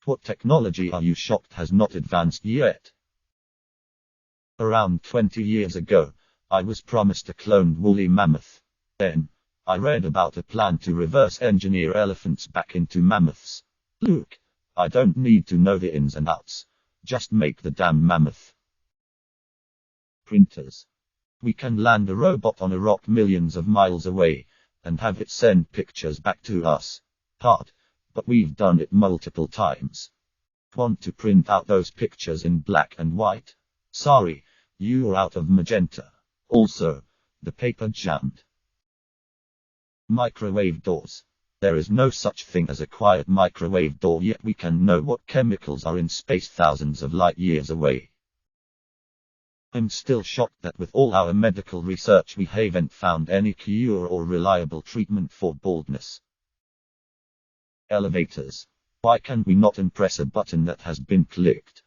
What technology are you shocked has not advanced yet? Around 20 years ago, I was promised a cloned woolly mammoth. Then, I read about a plan to reverse engineer elephants back into mammoths. Look, I don't need to know the ins and outs. Just make the damn mammoth. Printers. We can land a robot on a rock millions of miles away, and have it send pictures back to us. Hard, but we've done it multiple times. Want to print out those pictures in black and white? Sorry, you're out of magenta. Also, the paper jammed. Microwave doors. There is no such thing as a quiet microwave door, yet we can know what chemicals are in space thousands of light years away. I'm still shocked that with all our medical research we haven't found any cure or reliable treatment for baldness. Elevators. Why can we not impress a button that has been clicked?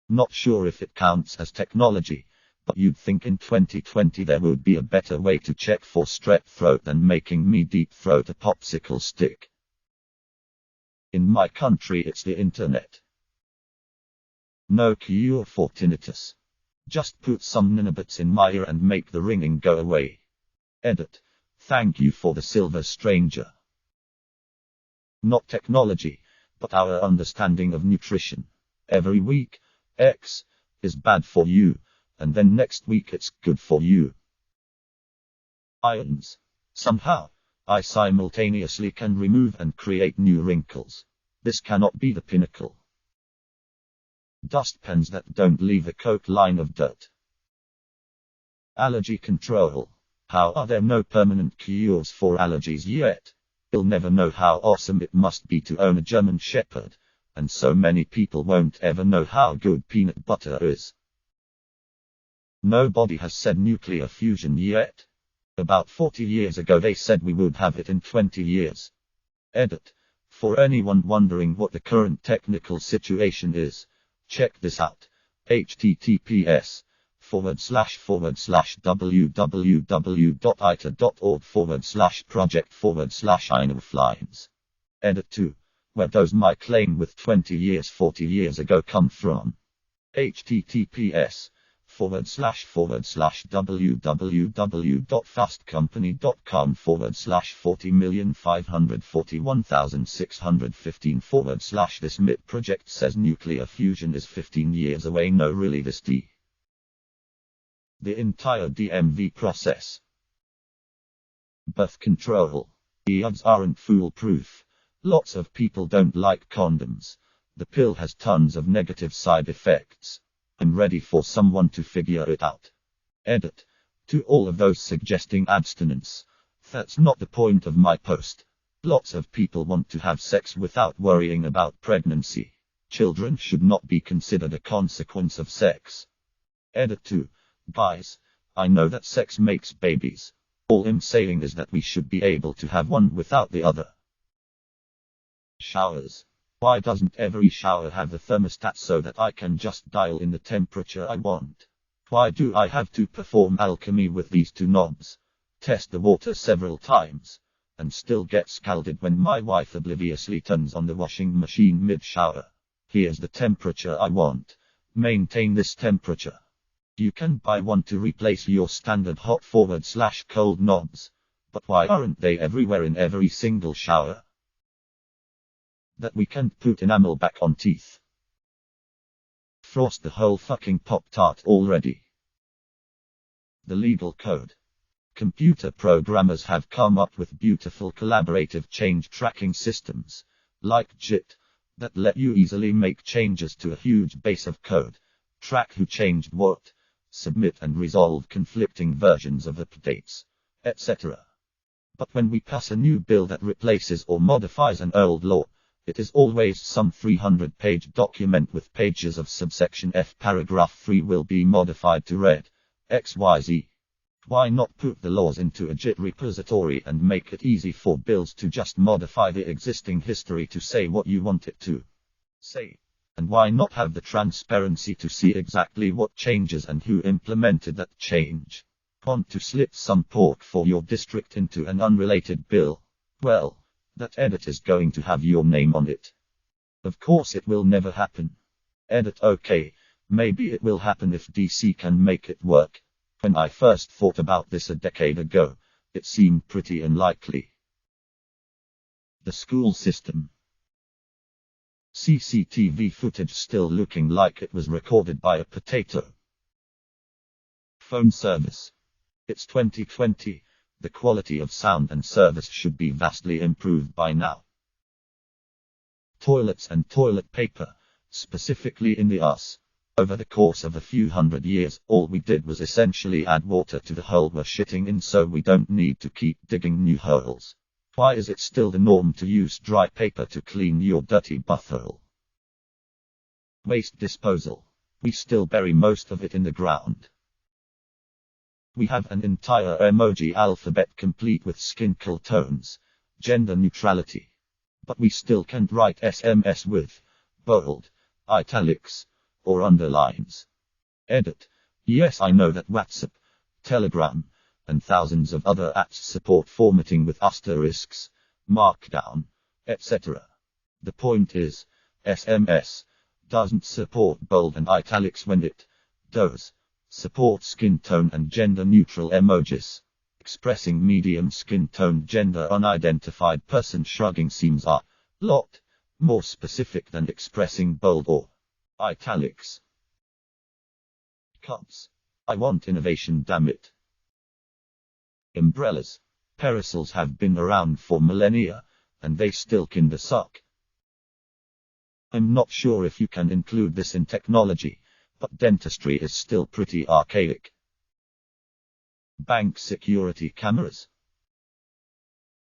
Not sure if it counts as technology, but you'd think in 2020 there would be a better way to check for strep throat than making me deep throat a popsicle stick. In my country it's the internet. No cure for tinnitus. Just put some nanobots in my ear and make the ringing go away. Edit. Thank you for the silver stranger. Not technology, but our understanding of nutrition. Every week, X is bad for you, and then next week it's good for you. Irons. Somehow, I simultaneously can remove and create new wrinkles. This cannot be the pinnacle. Dustpans that don't leave a coat line of dirt. Allergy control. How are there no permanent cures for allergies yet? You'll never know how awesome it must be to own a German Shepherd, and so many people won't ever know how good peanut butter is. Nobody has said nuclear fusion yet. About 40 years ago they said we would have it in 20 years. Edit. For anyone wondering what the current technical situation is, check this out. https://www.iter.org/project/einoflines. Edit 2. Where does my claim with 20 years 40 years ago come from? https://www.fastcompany.com/40541615 This MIT project says nuclear fusion is 15 years away. No, really, this the entire DMV process. Birth control. The odds aren't foolproof. Lots of people don't like condoms. The pill has tons of negative side effects. I'm ready for someone to figure it out. Edit. To all of those suggesting abstinence, that's not the point of my post. Lots of people want to have sex without worrying about pregnancy. Children should not be considered a consequence of sex. Edit 2. Guys, I know that sex makes babies. All I'm saying is that we should be able to have one without the other. Showers. Why doesn't every shower have a thermostat so that I can just dial in the temperature I want? Why do I have to perform alchemy with these two knobs? Test the water several times, and still get scalded when my wife obliviously turns on the washing machine mid-shower. Here's the temperature I want. Maintain this temperature. You can buy one to replace your standard hot/cold knobs. But why aren't they everywhere in every single shower? That we can't put enamel back on teeth. Frost the whole fucking Pop-Tart already. The legal code. Computer programmers have come up with beautiful collaborative change tracking systems, like JIT, that let you easily make changes to a huge base of code, track who changed what, submit and resolve conflicting versions of updates, etc. But when we pass a new bill that replaces or modifies an old law, it is always some 300-page document with pages of subsection F. Paragraph 3 will be modified to read XYZ. Why not put the laws into a JIT repository and make it easy for bills to just modify the existing history to say what you want it to say? And why not have the transparency to see exactly what changes and who implemented that change? Want to slip some pork for your district into an unrelated bill? Well, that edit is going to have your name on it. Of course it will never happen. Edit. Okay, maybe it will happen if DC can make it work. When I first thought about this a decade ago, it seemed pretty unlikely. The school system. CCTV footage still looking like it was recorded by a potato. Phone service. It's 2020. The quality of sound and service should be vastly improved by now. Toilets and toilet paper, specifically in the US. Over the course of a few hundred years, all we did was essentially add water to the hole we're shitting in, so we don't need to keep digging new holes. Why is it still the norm to use dry paper to clean your dirty butthole? Waste disposal. We still bury most of it in the ground. We have an entire emoji alphabet complete with skin color tones, gender neutrality. But we still can't write SMS with bold, italics, or underlines. Edit. Yes, I know that WhatsApp, Telegram, and thousands of other apps support formatting with asterisks, markdown, etc. The point is, SMS doesn't support bold and italics when it does support skin tone and gender neutral emojis. Expressing medium skin tone gender unidentified person shrugging seems a lot more specific than expressing bold or italics. Cups. I want innovation, damn it. Umbrellas. Parasols have been around for millennia, and they still kinda suck. I'm not sure if you can include this in technology, but dentistry is still pretty archaic. Bank security cameras.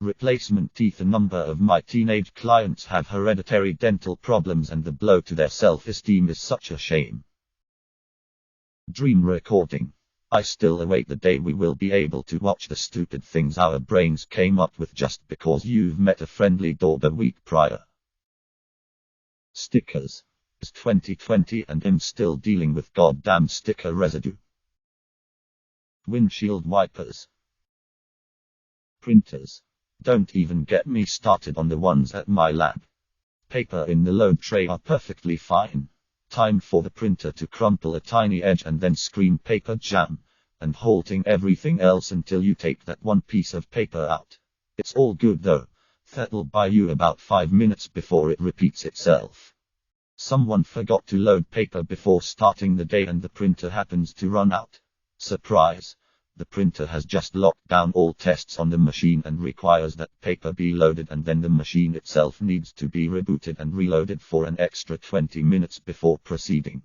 Replacement teeth. A number of my teenage clients have hereditary dental problems, and the blow to their self-esteem is such a shame. Dream recording. I still await the day we will be able to watch the stupid things our brains came up with just because you've met a friendly dog a week prior. Stickers. It's 2020 and I'm still dealing with goddamn sticker residue. Windshield wipers. Printers. Don't even get me started on the ones at my lab. Paper in the load tray are perfectly fine. Time for the printer to crumple a tiny edge and then scream paper jam, and halting everything else until you take that one piece of paper out. It's all good though. That'll buy you about 5 minutes before it repeats itself. Someone forgot to load paper before starting the day and the printer happens to run out. Surprise! The printer has just locked down all tests on the machine and requires that paper be loaded, and then the machine itself needs to be rebooted and reloaded for an extra 20 minutes before proceeding.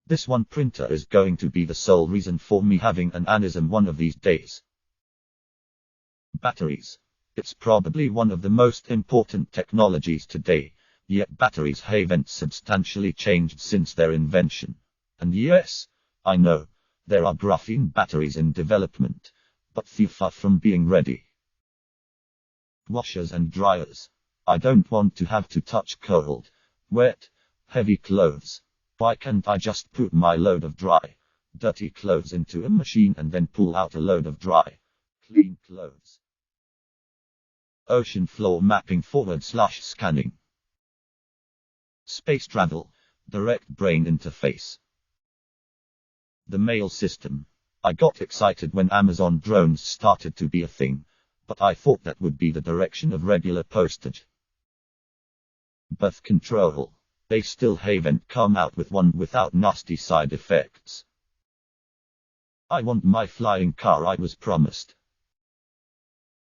This one printer is going to be the sole reason for me having an aneurysm one of these days. Batteries. It's probably one of the most important technologies today, yet batteries haven't substantially changed since their invention. And yes, I know, there are graphene batteries in development, but they're far from being ready. Washers and dryers. I don't want to have to touch cold, wet, heavy clothes. Why can't I just put my load of dry, dirty clothes into a machine and then pull out a load of dry, clean clothes? Ocean floor mapping / scanning. Space travel, direct brain interface. The mail system. I got excited when Amazon drones started to be a thing, but I thought that would be the direction of regular postage. Birth control. They still haven't come out with one without nasty side effects. I want my flying car I was promised.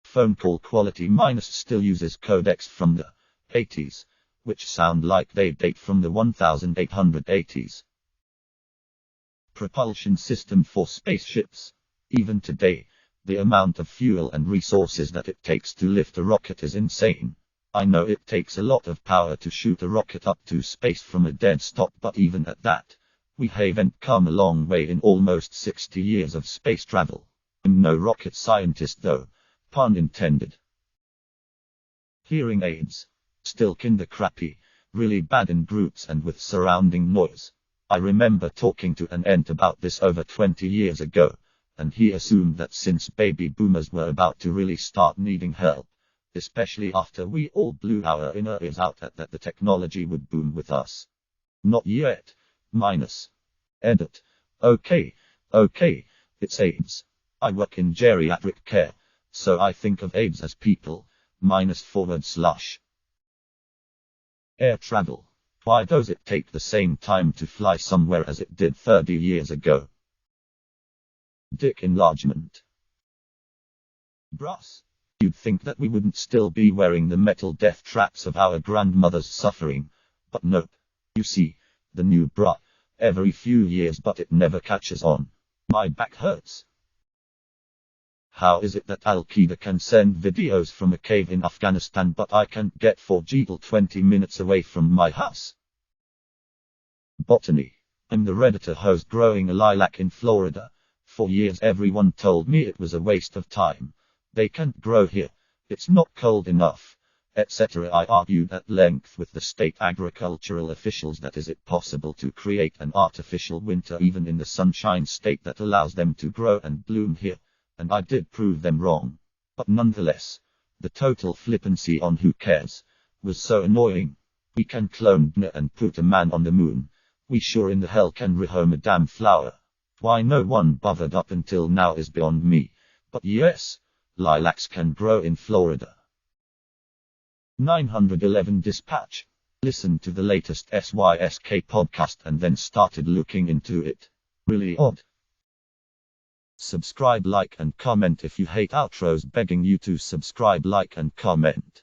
Phone call quality - still uses codecs from the 80s, which sound like they date from the 1880s. Propulsion system for spaceships. Even today, the amount of fuel and resources that it takes to lift a rocket is insane. I know it takes a lot of power to shoot a rocket up to space from a dead stop, but even at that, we haven't come a long way in almost 60 years of space travel. I'm no rocket scientist though, pun intended. Hearing aids. Still kinda crappy, really bad in groups and with surrounding noise. I remember talking to an aunt about this over 20 years ago, and he assumed that since baby boomers were about to really start needing help, especially after we all blew our inner ears out that the technology would boom with us. Not yet. Minus. Edit. Okay, it's AIDS. I work in geriatric care, so I think of AIDS as people, -/ Air travel. Why does it take the same time to fly somewhere as it did 30 years ago? Dick enlargement. Brass. You'd think that we wouldn't still be wearing the metal death traps of our grandmothers suffering, but nope. You see, the new bra, every few years but it never catches on. My back hurts. How is it that Al-Qaeda can send videos from a cave in Afghanistan but I can't get 4G 20 minutes away from my house? Botany. I'm the Redditor host growing a lilac in Florida. For years everyone told me it was a waste of time. They can't grow here. It's not cold enough, etc. I argued at length with the state agricultural officials that is it possible to create an artificial winter even in the sunshine state that allows them to grow and bloom here. And I did prove them wrong. But nonetheless, the total flippancy on who cares was so annoying. We can clone Dna and put a man on the moon. We sure in the hell can rehome a damn flower. Why no one bothered up until now is beyond me. But yes, lilacs can grow in Florida. 911 Dispatch. Listened to the latest SYSK podcast and then started looking into it. Really odd. Subscribe, like and comment if you hate outros, begging you to subscribe, like and comment.